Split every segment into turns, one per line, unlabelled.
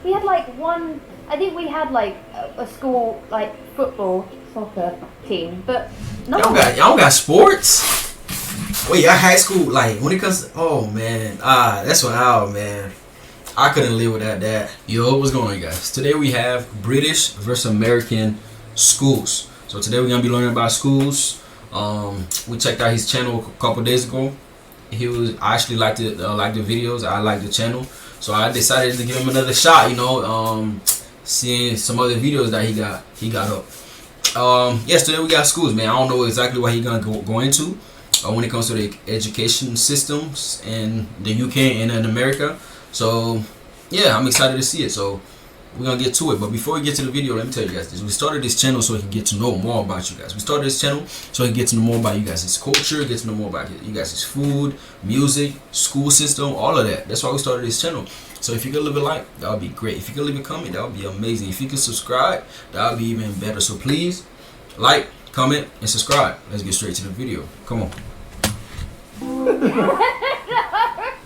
We had like one. I think we had like a school like football, soccer team, but no.
Y'all got sports? Wait, y'all high school like when it comes to, oh man, that's what man. I couldn't live without that. Yo, what's going on, guys? Today we have British versus American schools. So today we're gonna be learning about schools. We checked out his channel a couple days ago. I actually liked it, liked the videos. I liked the channel, so I decided to give him another shot. You know, seeing some other videos that he got up. Yes, today we got schools, man. I don't know exactly what he's gonna go into when it comes to the education systems in the UK and in America. So yeah, I'm excited to see it. So we're gonna get to it. But before we get to the video, let me tell you guys this. We started this channel so we can get to know more about you guys. We started this channel so we can get to know more about you guys' culture, get to know more about you guys' food, music, school system, all of that. That's why we started this channel. So if you could leave a like, that would be great. If you could leave a comment, that would be amazing. If you could subscribe, that would be even better. So please like, comment, and subscribe. Let's get straight to the video. Come on.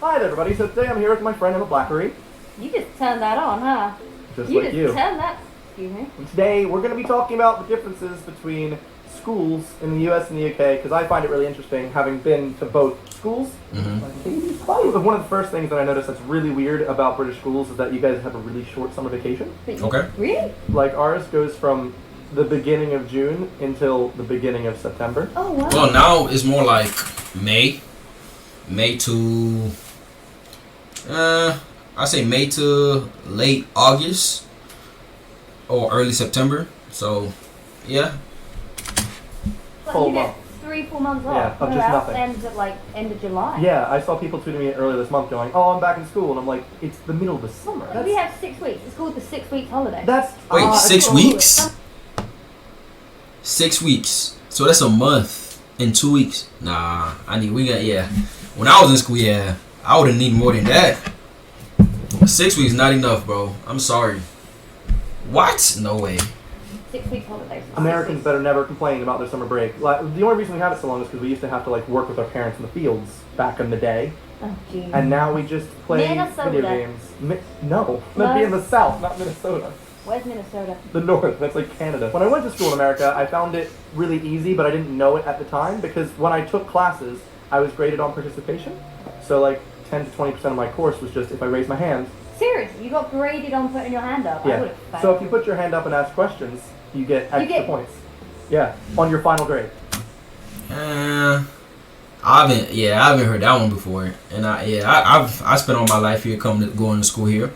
Hi there, everybody. So today I'm here with my friend Emma Blackery.
You just turned that on, huh?
Just
you
like
just
you.
turned that. Excuse me.
And today we're going to be talking about the differences between schools in the US and the UK, because I find it really interesting, having been to both schools. Probably one of the first things that I noticed that's really weird about British schools is that you guys have a really short summer vacation.
Okay.
Really?
Like ours goes from the beginning of June until the beginning of September.
Oh, wow.
Well, now it's more like May to I say May to late August or early September. So yeah.
Well, you get 3-4 months off.
Yeah, of just nothing.
Ends at like end of July.
Yeah, I saw people tweeting me earlier this month going, "Oh, I'm back in school," and I'm like, "It's the middle of the summer."
Well, we have 6 weeks. It's called the 6 weeks holiday.
That's
Wait, 6
it's-
weeks? 6 weeks. So that's a month in 2 weeks. Nah, yeah. When I was in school, yeah, I would have needed more than that. 6 weeks not enough, bro. I'm sorry. What? No way.
6 weeks holiday. So
Americans better never complain about their summer break. Like, the only reason we have it so long is because we used to have to like work with our parents in the fields back in the day,
Oh, geez.
and now we just play
Minnesota.
video games. No, that'd be in the South, not Minnesota.
Where's Minnesota?
The North. That's like Canada. When I went to school in America, I found it really easy, but I didn't know it at the time because when I took classes, I was graded on participation. So like 10 to 20% of my course was just if I raised my hand.
Seriously, you got graded on putting your hand up. I
Yeah.
would've failed.
So if you put your hand up and ask questions, you get extra points. Yeah, on your final grade.
I haven't heard that one before. And I spent all my life here going to school here.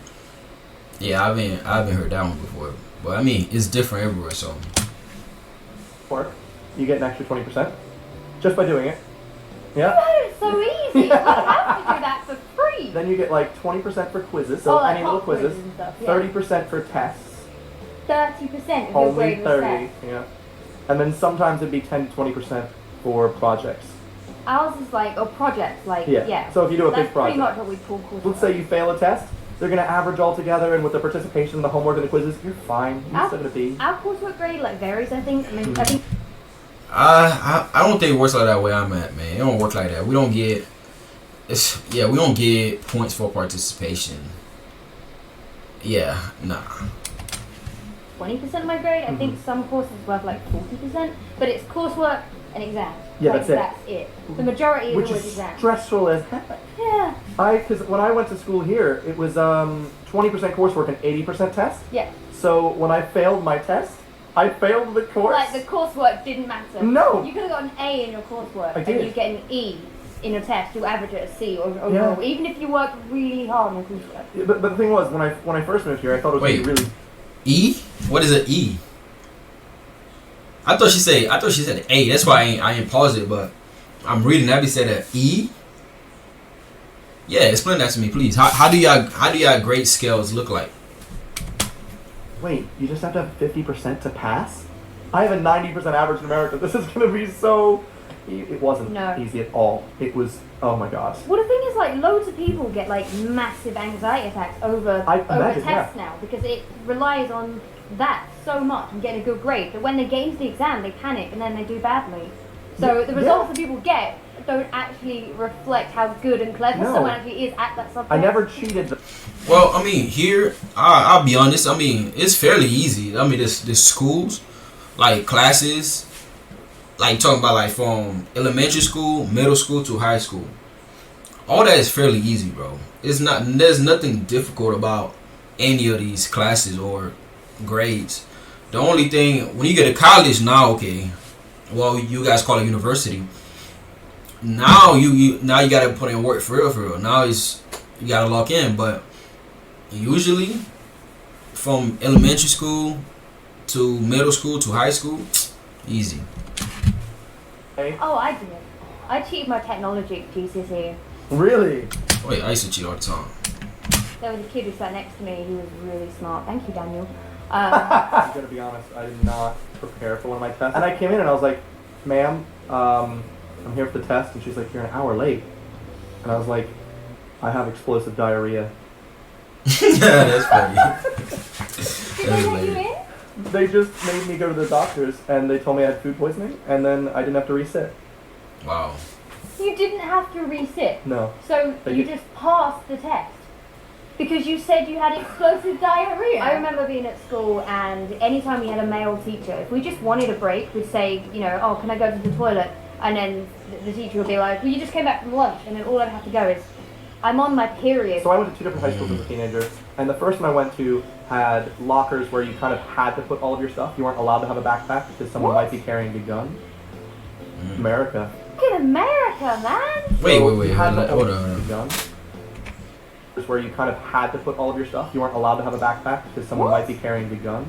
Yeah, I haven't heard that one before. But I mean, it's different everywhere, so.
Work. You get an extra 20% just by doing it. Yeah.
Oh, it's so easy. I have to do that for free.
Then you get like 20% for quizzes, so
like
any little
pop
quizzes.
and stuff, yeah.
30% for tests.
30% of your
Only
grade was
30.
set.
Yeah. And then sometimes it'd be 10 to 20% for projects.
Ours is like, or projects, like,
Yeah.
yeah.
So if you do a
That's
big project.
pretty much what we call coursework.
Let's say you fail a test, they're going to average all together, and with the participation, the homework, and the quizzes, you're fine. You're still going to be.
Our coursework grade like varies, I think. I think.
I don't think it works like that way I'm at, man. It don't work like that. We don't get points for participation. Yeah, nah.
20% of my grade. I think some courses worth like 40%, but it's coursework and exams.
Yeah,
like,
that's
it. The majority is
Which
always
is
exams.
stressful as heck.
Yeah.
Because when I went to school here, it was 20% coursework and 80% test.
Yeah.
So when I failed my test, I failed the course.
Like the coursework didn't matter.
No.
You could have got an A in your coursework
I
and
did.
you get an E in your test. You average it a C or
Yeah.
more, even if you work really hard on your coursework.
Yeah, but the thing was, when I first moved here, I thought it was
Wait.
gonna be really.
E? What is an E? I thought she said A. That's why I ain't paused it, but I'm reading Abby said an E. Yeah, explain that to me, please. How do y'all grade scales look like?
Wait, you just have to have 50% to pass? I have a 90% average in America. This is gonna be so. It wasn't easy at all. It was. Oh my god.
Well, the thing is, like, loads of people get like massive anxiety attacks over tests now because it relies on that so much and getting a good grade. But when they get into the exam, they panic and then they do badly. So the results that people get don't actually reflect how good and clever
No.
someone actually is at that subject.
I never cheated.
Well, I mean, here, I'll be honest. I mean, it's fairly easy. I mean, this schools, like classes, like talking about like from elementary school, middle school to high school. All that is fairly easy, bro. There's nothing difficult about any of these classes or grades. The only thing, when you get to college now, okay, well, you guys call it university. Now you gotta put in work for real. Now you gotta lock in, but usually from elementary school to middle school to high school, easy.
Oh, I did. I cheated my technology at GCSE.
Really?
Wait, I used to cheat all the time.
There was a kid who sat next to me. He was really smart. Thank you, Daniel.
I'm gonna be honest. I did not prepare for one of my tests, and I came in and I was like, "Ma'am, I'm here for the test," and she's like, "You're an hour late," and I was like, "I have explosive diarrhea."
That's funny.
Did they let you in?
They just made me go to the doctors, and they told me I had food poisoning, and then I didn't have to resit.
Wow.
You didn't have to resit.
No.
So
They
you
did-
just passed the test because you said you had explosive diarrhea. I remember being at school, and anytime we had a male teacher, if we just wanted a break, we'd say, you know, "Oh, can I go to the toilet?" And then the teacher would be like, "Well, you just came back from lunch," and then all I'd have to go is, "I'm on my period."
So I went to 2 different high schools as a teenager, and the first one I went to had lockers where you kind of had to put all of your stuff. You weren't allowed to have a backpack because someone
What?
might be carrying a gun. America.
Look at America, man.
Wait,
So you had to
hold
own a
on.
gun. Where you kind of had to put all of your stuff. You weren't allowed to have a backpack because someone
What?
might be carrying a gun.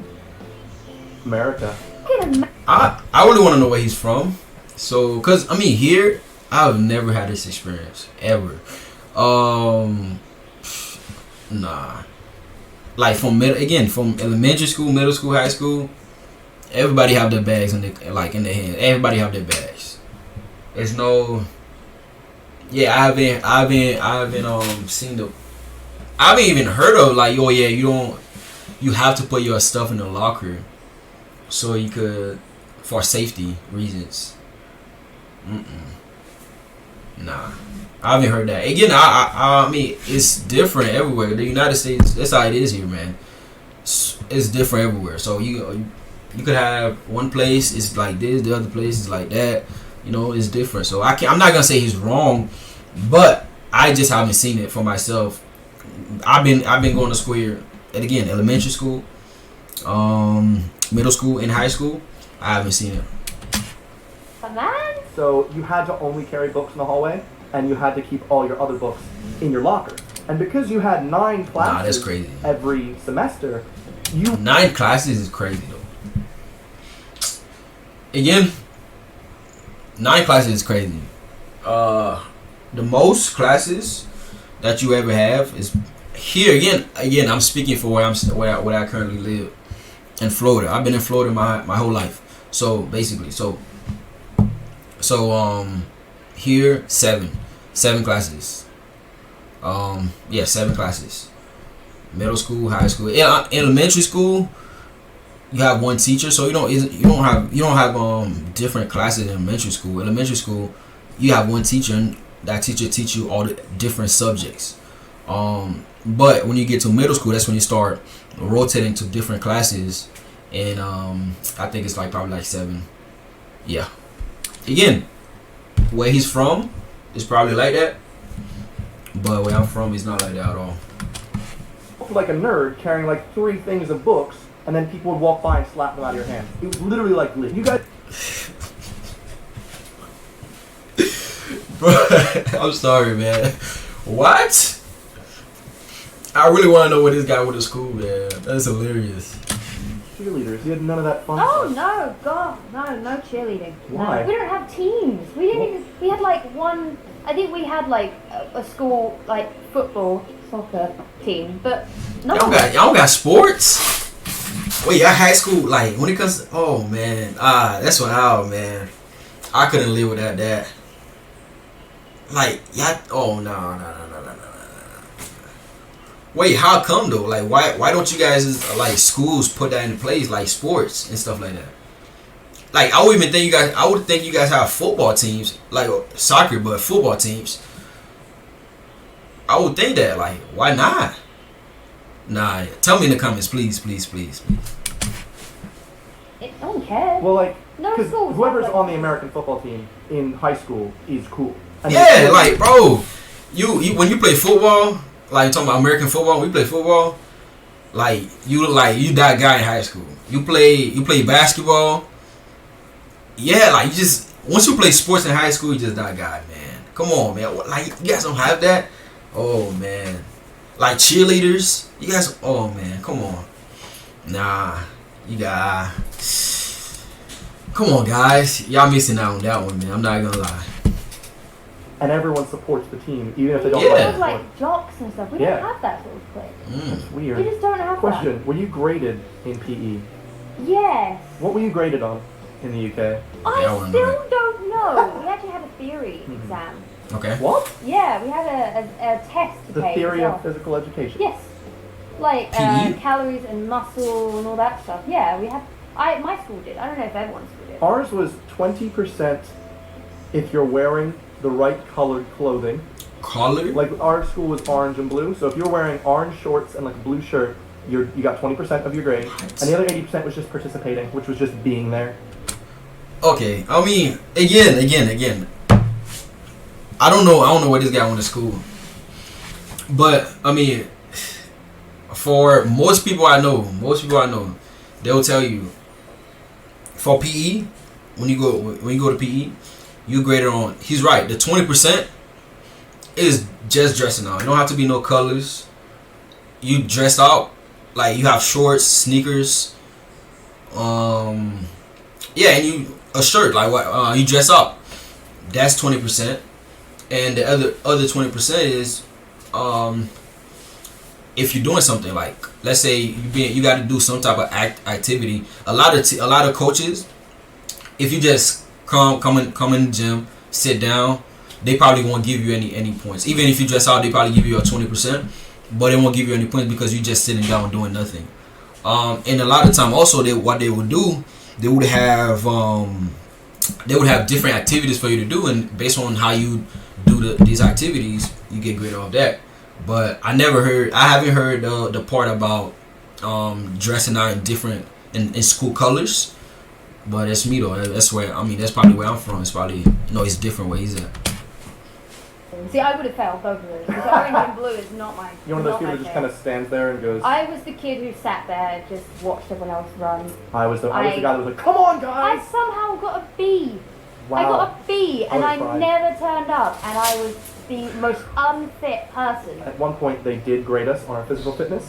America.
Look at America.
I really want to know where he's from. So, cause I mean, here I've never had this experience ever. Nah. Like from elementary school, middle school, high school, everybody have their bags in their hand. Everybody have their bags. There's no. Yeah, I haven't seen the. I haven't even heard of like, oh yeah, you have to put your stuff in the locker, so you could, for safety reasons. Nah, I haven't heard that. Again, I mean, it's different everywhere. The United States, that's how it is here, man. It's different everywhere. So you could have one place it's like this, the other place is like that. You know, it's different. So I'm not gonna say he's wrong, but I just haven't seen it for myself. I've been going to school here, and again, elementary school, middle school, and high school. I haven't seen it.
Man.
So you had to only carry books in the hallway, and you had to keep all your other books in your locker. And because you had 9 classes
that's crazy.
every semester, you
9 classes is crazy though. Again, 9 classes is crazy. The most classes that you ever have is here. Again, I'm speaking for where I currently live in Florida. I've been in Florida my whole life. So basically, here 7 classes. 7 classes. Middle school, high school, elementary school. You have one teacher, so you don't have different classes in elementary school. Elementary school, you have one teacher, and that teacher teach you all the different subjects. But when you get to middle school, that's when you start rotating to different classes, and I think it's like probably like 7. Yeah. Again, where he's from is probably like that, but where I'm from, it's not like that at all.
like a nerd carrying like 3 things of books, and then people would walk by and slap them out of your hand. It was literally like, you guys.
Bro, I'm sorry, man. What? I really want to know what this guy went to school, man. That's hilarious.
Cheerleaders, you had none of that fun
Oh
stuff.
no, God, no cheerleading.
Why?
No, we don't have teams. We didn't even. We had like one. I think we had like a school like football, soccer team, but no.
Y'all got sports? Wait, y'all high school like when it comes? Oh man, that's what. Oh man, I couldn't live without that. Like y'all. Oh no. Wait, how come though? Like, why don't you guys like schools put that into place, like sports and stuff like that? like I would even think you guys. I would think you guys have football teams, like soccer, but football teams. I would think that. Like, why not? Nah. Tell me in the comments, please.
I don't care.
Well, like,
No
because
schools
whoever's
have,
on the American football team in high school is cool. And
Yeah, like, bro, you when you play football, like talking about American football, we play football. Like you that guy in high school. You play basketball. Yeah, like you just once you play sports in high school, you just that guy, man. Come on, man. Like you guys don't have that. Oh man, like cheerleaders, you guys. Oh man, come on. Nah, you got. Come on, guys. Y'all missing out on that one, man. I'm not gonna lie.
And everyone supports the team, even if they don't
Yeah.
like
We
the
have
sport.
like jocks and stuff. We
Yeah.
don't have that sort of play.
That's
We
weird.
just don't have
Question: were you graded in PE?
that. Yes.
What were you graded on in the UK?
I
Yeah, I wanna know
still
that.
don't know. We actually had a theory
Mhm.
exam.
Okay.
What?
Yeah, we had a test to
The
take
theory
as
of
well.
physical education.
Yes. Like
PE?
calories and muscle and all that stuff. Yeah, we have. My school did. I don't know if everyone's school did.
Ours was 20% if you're wearing the right colored clothing.
Color.
Like our school was orange and blue, so if you're wearing orange shorts and like a blue shirt, you got 20% of your grade,
What?
and the other 80% was just participating, which was just being there.
Okay, I mean, again. I don't know where this guy went to school, but I mean, for most people I know, they'll tell you for PE when you go to PE, you graded on. He's right. The 20% is just dressing out. You don't have to be no colors. You dress out like you have shorts, sneakers, yeah, and you a shirt like what you dress up. That's 20%, and the other 20% is if you're doing something like let's say you got to do some type of activity. A lot of coaches, if you just come in the gym, sit down, they probably won't give you any points. Even if you dress out, they probably give you a 20%, but they won't give you any points because you just sitting down doing nothing. And a lot of time also what they would do, they would have different activities for you to do, and based on how you do these activities, you get graded off that. But I haven't heard the part about dressing out in school colors. But it's me though. That's probably where I'm from. It's probably it's different where he's at.
See, I would have failed both of those because orange and blue is not my.
You're one of those people that just kind of stands there and goes.
I was the kid who sat there, just watched everyone else run.
I was the guy that was like, "Come on,
I
guys!"
somehow got a B.
Wow.
I got a B, and
I
I
would cry.
never turned up, and I was the most unfit person.
At one point, they did grade us on our physical fitness,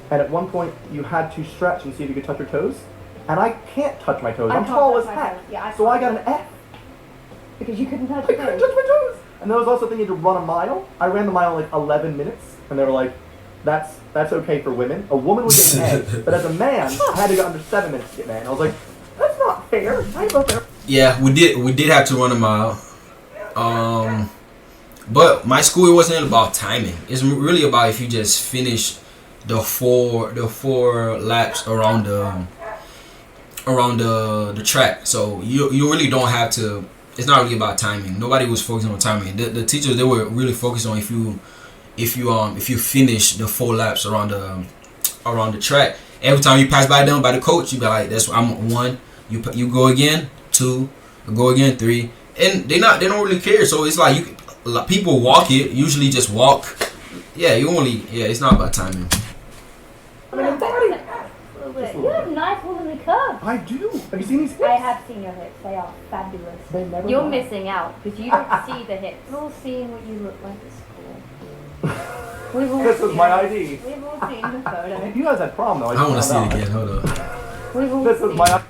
and at one point, you had to stretch and see if you could touch your toes. And I can't touch my toes. I'm
can't
tall
touch
as
my
heck.
toes. Yeah,
So I got an F.
Because you couldn't touch
I
your
couldn't
toes.
touch my toes. And there was also a thing you had to run a mile. I ran the mile in like 11 minutes, and they were like, "That's okay for women. A woman would get an A, but as a man, I had to go under 7 minutes to get an A." And I was like, "That's not fair. I go there."
Yeah, we did have to run a mile. But my school, it wasn't about timing. It's really about if you just finish the four laps around the track. So you really don't have to. It's not really about timing. Nobody was focusing on timing. The teachers, they were really focused on if you finish the 4 laps around the track. Every time you pass by them by the coach, you be like, I'm 1. You go again, 2, go again, 3, and they don't really care. So it's like people walk it. Usually just walk. Yeah, it's not about timing.
I mean, body.
A little bit. You have nice womanly curves.
I do. Have you seen these hips?
I have seen your hips. They are fabulous.
They never
You're
lie.
missing out because you don't see the hips. We've all seen what you look like at school. We've all
This was
seen
my
it.
ID.
We've all seen the photo.
You guys had prom though.
I want to see
found
it
out.
again. Hold on.
We've all
This
seen
was my.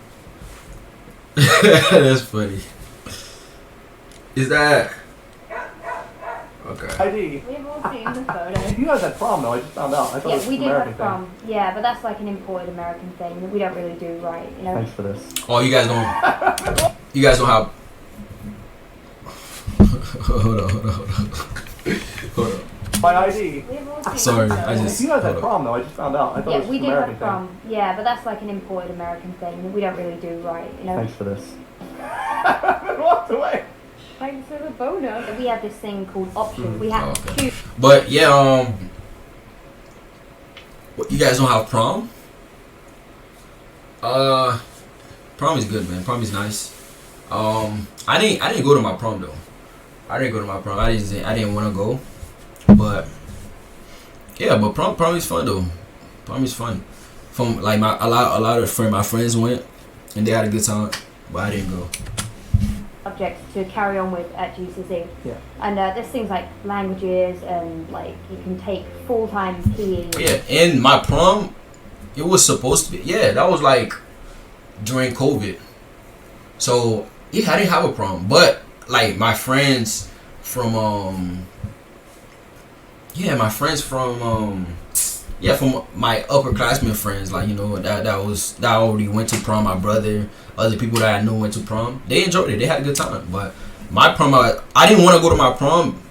That's funny. Is that okay?
ID.
We've all seen the photo.
You guys had prom though. I just found out. I thought it
Yeah,
was
we
an
did
American
have prom. Yeah, but that's like an imported American thing that we don't really do right, you know.
Thanks for this.
Oh, you guys don't have. Hold on.
My ID.
We've all seen
Sorry,
that.
I just-
You guys had
hold up.
prom though. I just found out. I thought it
Yeah,
was
we
just
did
an
have
American
prom. Yeah, but that's like an imported American thing. We don't really do right, you
thing.
know.
Thanks for this. Walked away.
Thanks for the boner. We have this thing called option. We
Oh,
have
okay.
two.
But yeah, what, you guys don't have prom? Prom is good, man. Prom is nice. I didn't go to my prom though. I didn't want to go, but yeah, but prom is fun though. Prom is fun. From like a lot of my friends went, and they had a good time, but I didn't go.
Subjects to carry on with at GCSE.
Yeah.
And there's things like languages and like you can take full-time PE.
Yeah, and my prom, it was supposed to be. Yeah, that was like during COVID. So yeah, I didn't have a prom, but like my friends from from my upperclassmen friends, like you know that already went to prom. My brother, other people that I knew went to prom. They enjoyed it. They had a good time. But my prom, I didn't want to go to my prom,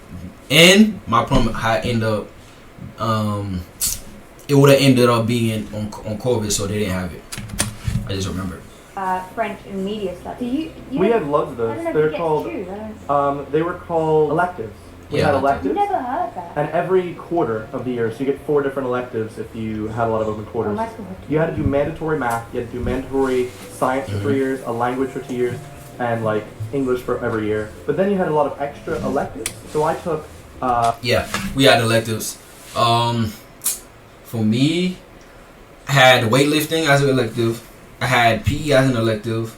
and my prom had ended up. It would have ended up being on COVID, so they didn't have it. I just remember.
French and media stuff. Do you
We had loads of
I don't
those.
know if
They're
you get
called.
to choose. I don't.
They were called electives. We
Yeah,
had
electives.
electives.
Never heard that.
And every quarter of the year, so you get 4 different electives if you had a lot of open
Oh,
quarters.
my school had
You had to do mandatory math, you had to do mandatory science for 3 years, a language for 2 years, and like English for every year. But then you had a lot of extra electives. So I took
Yeah, we had electives. For me, I had weightlifting as an elective. I had PE as an elective.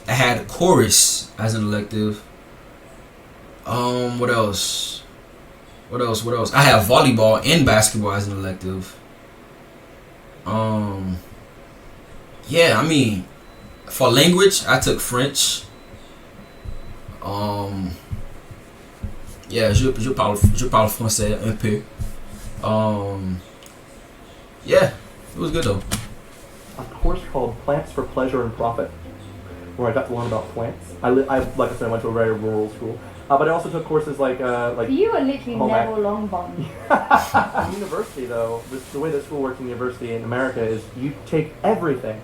I had chorus as an elective. What else? I have volleyball and basketball as an elective. Yeah, I mean, for language, I took French. Yeah, je parle français un peu. Yeah, it was good though.
a course called Plants for Pleasure and Profit, where I got to learn about plants. Like I said, I went to a very rural school. But I also took courses like
You are literally
home ec.
Neville Longbottom.
In university, though, the way that school works in university in America is you take everything.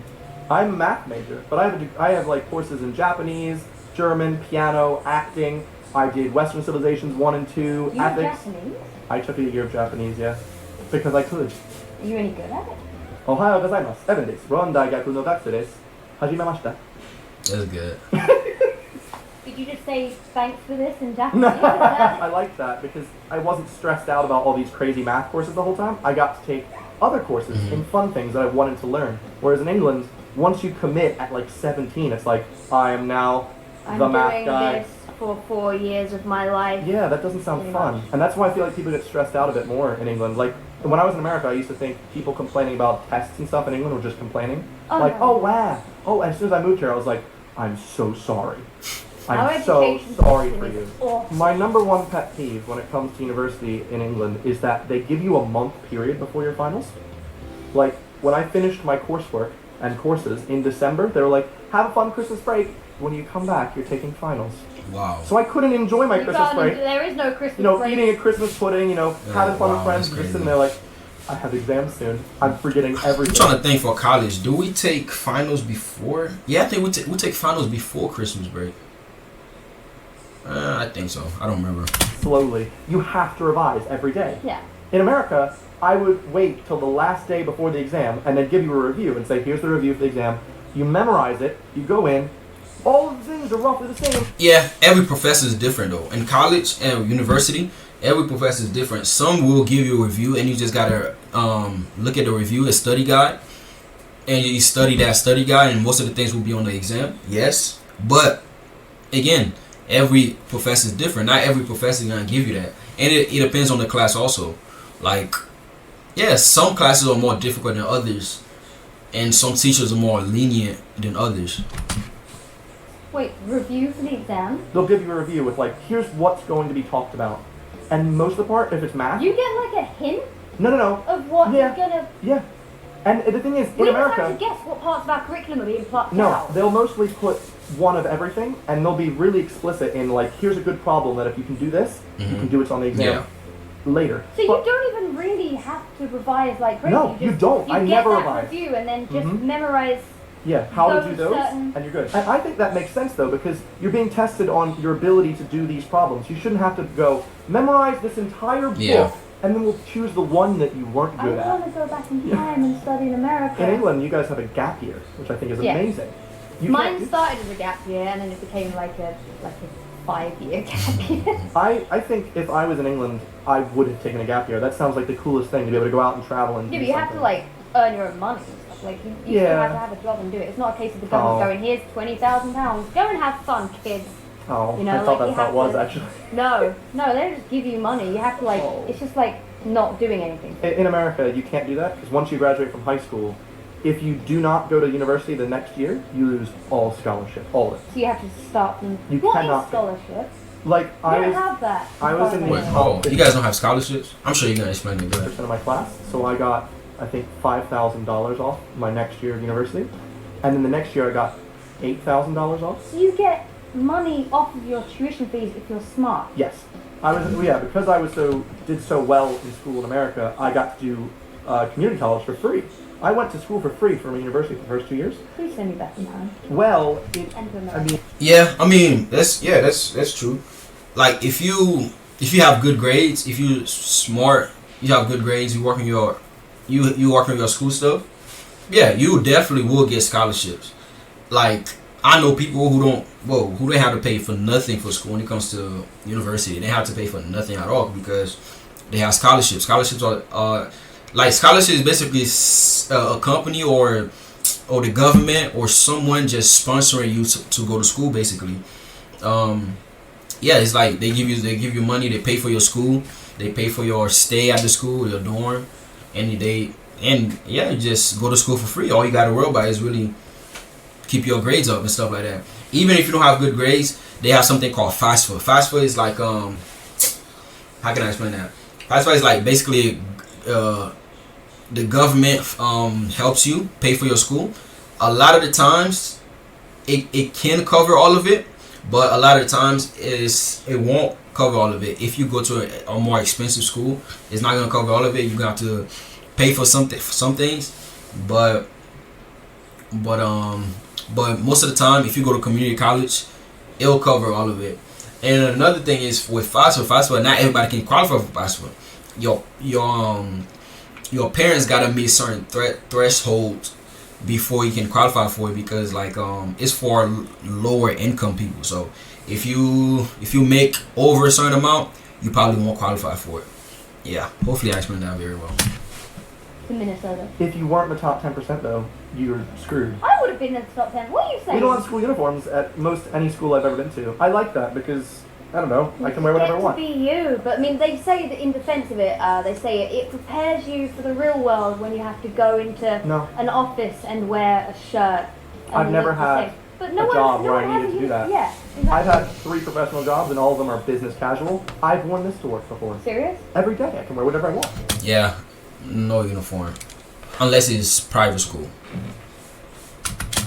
I'm a math major, but I have like courses in Japanese, German, piano, acting. I did Western Civilizations 1 and 2,
You were
ethics.
Japanese?
I took a year of Japanese, yeah, because I could.
Are you any good at it?
おはようございます。エヴンです。ロン大学の学生です。はじめまして。
That's good.
Did you just say thanks for this in Japanese?
I liked that because I wasn't stressed out about all these crazy math courses the whole time. I got to take other courses in fun things that I wanted to learn. Whereas in England, once you commit at like 17, it's like, I am now the math
doing
guy.
this for 4 years of my life.
Yeah, that doesn't sound
Pretty
fun.
much.
And that's why I feel like people get stressed out a bit more in England. Like, when I was in America, I used to think people complaining about tests and stuff in England were just complaining.
Oh,
like,
no.
oh, wow. Oh, and as soon as I moved here, I was like, I'm so sorry.
Our
I'm so
education
sorry
system
for
is
you.
awful.
My number one pet peeve when it comes to university in England is that they give you a month period before your finals. Like, when I finished my coursework and courses in December, they were like, have a fun Christmas break. When you come back, you're taking finals.
Wow.
So I couldn't enjoy my
You
Christmas
can't-
break.
There is no Christmas
You know,
break.
eating a Christmas pudding, you know, having fun with
wow,
friends,
that's
just
crazy.
sitting there like, I have exams soon. I'm forgetting
I'm
everything.
trying to think for college. Do we take finals before? Yeah, I think we take finals before Christmas break. I think so. I don't remember.
Slowly. You have to revise every day.
Yeah.
In America, I would wait till the last day before the exam and then give you a review and say, here's the review for the exam. You memorize it, you go in, all of the things are roughly the same.
Yeah, every professor is different though. In college and university, every professor is different. Some will give you a review and you just gotta look at the review, a study guide, and you study that study guide, and most of the things will be on the exam. Yes, but again, every professor is different. Not every professor is gonna give you that, and it depends on the class also. Like, yeah, some classes are more difficult than others, and some teachers are more lenient than others.
Wait, review for the exam?
They'll give you a review with like, here's what's going to be talked about. And most of the part, if it's math,
You get like a hint
no.
of what
Yeah.
you're gonna...
Yeah. And the thing is, in
We just have to
America,
guess what parts of our curriculum are being plucked
no,
out.
they'll mostly put one of everything, and they'll be really explicit in like, here's a good problem that if you can do this, you can do it on the exam.
Yeah.
later.
So
But-
you don't even really have to revise like crazy.
No, you
just,
don't.
You
I
get
never
that
revise.
review and then just
Mhm.
memorize.
Yeah, how to do
those
those,
certain-
and you're good. And I think that makes sense though, because you're being tested on your ability to do these problems. You shouldn't have to go memorize this entire book,
Yeah.
and then we'll choose the one that you weren't
I
good
want
at.
to go back in
Yeah.
time and study in America.
In England, you guys have a gap year, which I think is
Yeah.
amazing. You
Mine
can't do-
started as a gap year and then it became like a 5-year gap year.
I think if I was in England, I would have taken a gap year. That sounds like the coolest thing, to be able to go out and travel and
Yeah,
do
but you have to
something.
like earn your own money and stuff. Like you still
Yeah.
have to have a job and do it. It's not a case of the government
Oh.
going, here's £20,000. Go and have fun, kids.
Oh,
You know,
I
like,
thought
you
that's how
have
it was
to-
actually.
No, they don't just give you money. You have to like,
Oh.
it's just like not doing anything.
In America, you can't do that because once you graduate from high school, if you do not go to university the next year, you lose all scholarship, all of it.
So you have to start from.
You
What
cannot-
is scholarship?
Like
You
I
don't
was
have that.
I was in
Sorry,
the-
Wait,
mate.
oh, you guys don't have scholarships? I'm sure you're gonna explain it. Go ahead.
of my class, so I got I think $5,000 off my next year of university, and then the next year I got $8,000 off.
So you get money off of your tuition fees if you're smart.
Yes, I was because I was did so well in school in America. I got to do community college for free. I went to school for free from a university for the first 2 years.
Please send me back in time.
Well,
And to
I
America.
mean,
Yeah, I mean that's true. Like if you have good grades, if you smart, you have good grades, you work on your school stuff. Yeah, you definitely will get scholarships. Like I know people who they have to pay for nothing for school when it comes to university. They have to pay for nothing at all because they have scholarships. Scholarships are like scholarships is basically a company or the government or someone just sponsoring you to go to school basically. Yeah, it's like they give you money, they pay for your school, they pay for your stay at the school, your dorm, and you just go to school for free. All you gotta worry about is really keep your grades up and stuff like that. Even if you don't have good grades, they have something called FAFSA. FAFSA is like how can I explain that? FAFSA is like basically the government helps you pay for your school. A lot of the times it can cover all of it, but a lot of the times it won't cover all of it. If you go to a more expensive school, it's not gonna cover all of it. You're gonna have to pay for some things, but most of the time, if you go to community college, it'll cover all of it. And another thing is with FAFSA, not everybody can qualify for FAFSA. Your parents gotta meet certain thresholds before you can qualify for it because like it's for lower income people. So if you make over a certain amount, you probably won't qualify for it. Yeah, hopefully I explained that very well.
To Minnesota.
if you weren't in the top 10% though, you're screwed.
I would have been in the top 10. What are you saying?
We don't have school uniforms at most any school I've ever been to. I like that because I don't know, I can wear whatever I want.
To be you, but I mean, they say that in defense of it, they say it prepares you for the real world when you have to go into
No.
an office and wear a shirt. and
I've never
look the
had
same. But
a job where I
has
needed
a
to do
uni-
that.
Yeah, exactly.
I've had 3 professional jobs and all of them are business casual. I've worn this to work before.
Serious?
Every day I can wear whatever I want.
Yeah, no uniform, unless it's private school.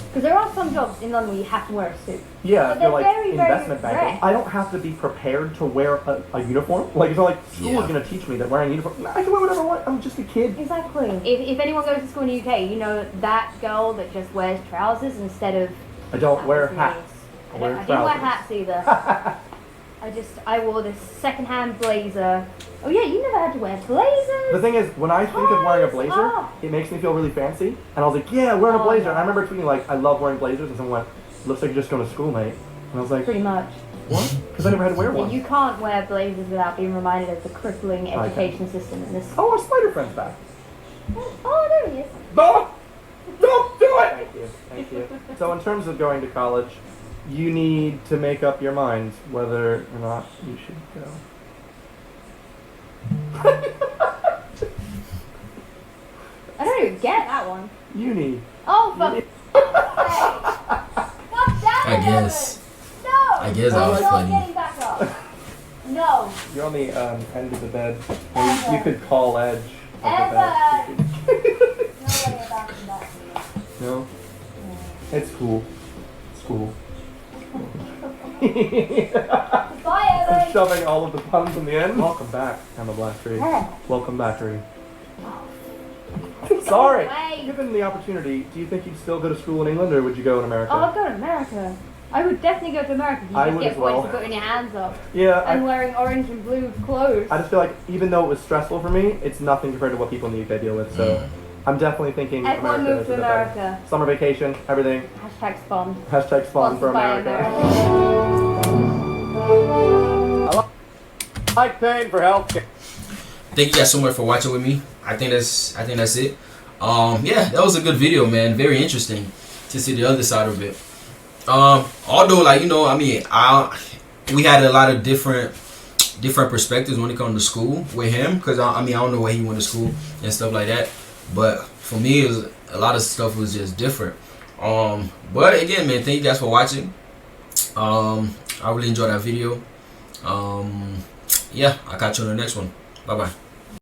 Because there are some jobs in London where you have to wear a suit.
Yeah,
But
if
they're
you're like
very, very
investment banking.
rare.
I don't have to be prepared to wear a uniform. Like it's not like school
Yeah.
is going to teach me that wearing a uniform. I can wear whatever I want. I'm just a kid.
Exactly. If anyone goes to school in the UK, you know that girl that just wears trousers instead of.
I don't wear
That was
hats.
me.
I
I
wear
didn't wear
trousers.
hats either. I wore this second-hand blazer. Oh yeah, you never had to wear blazers.
The thing is, when I think of wearing a
Yes,
blazer,
oh.
it makes me feel really fancy. And I was like, yeah, wearing a
Oh,
blazer.
no.
And I remember tweeting like, I love wearing blazers. And someone went, looks like you're just going to school, mate. And I was like,
Pretty much.
what? Because I never had to wear
Yeah,
one.
you can't wear blazers without being reminded of the crippling
Okay.
education system in this.
Oh, our spider friend's back.
Oh, there he is.
No! Don't do it! Thank you. Thank you. So in terms of going to college, you need to make up your mind whether or not you should go.
I don't even get that one.
Uni.
Oh, fuck.
Uni.
sake. God damn it,
I guess.
Evan. No.
I guess that was
I'm not
funny.
getting back up. No.
You're on the end of the bed. Or you could call edge of the
Evan.
bed.
No way about that to you.
No? It's cool. It's cool.
Goodbye, Evan.
shoving all of the puns in the end. Welcome back, Emma Blacktree.
Yeah.
Welcome back, Tree. Sorry.
Away.
Given the opportunity, do you think you'd still go to school in England, or would you go in America?
Oh, I'd go to America. I would definitely go to America if you
I
just
would
get
as well.
points for putting your hands up
Yeah,
and wearing orange and blue clothes.
I just feel like even though it was stressful for me, it's nothing compared to what people in the UK deal with. So I'm definitely thinking
Everyone
America
move
is
to
a bit better.
America.
Summer vacation, everything.
Hashtag spawn.
Hashtag spawn for
Sponsored by
America. I like paying for healthcare.
Thank you guys so much for watching with me. I think that's it. Yeah, that was a good video, man. Very interesting to see the other side of it. Although, like, you know, I mean, we had a lot of different perspectives when it comes to school with him, because I mean, I don't know where he went to school and stuff like that, but for me, it was a lot of stuff was just different. But again, man, thank you guys for watching. I really enjoyed that video. Yeah, I'll catch you on the next one. Bye bye.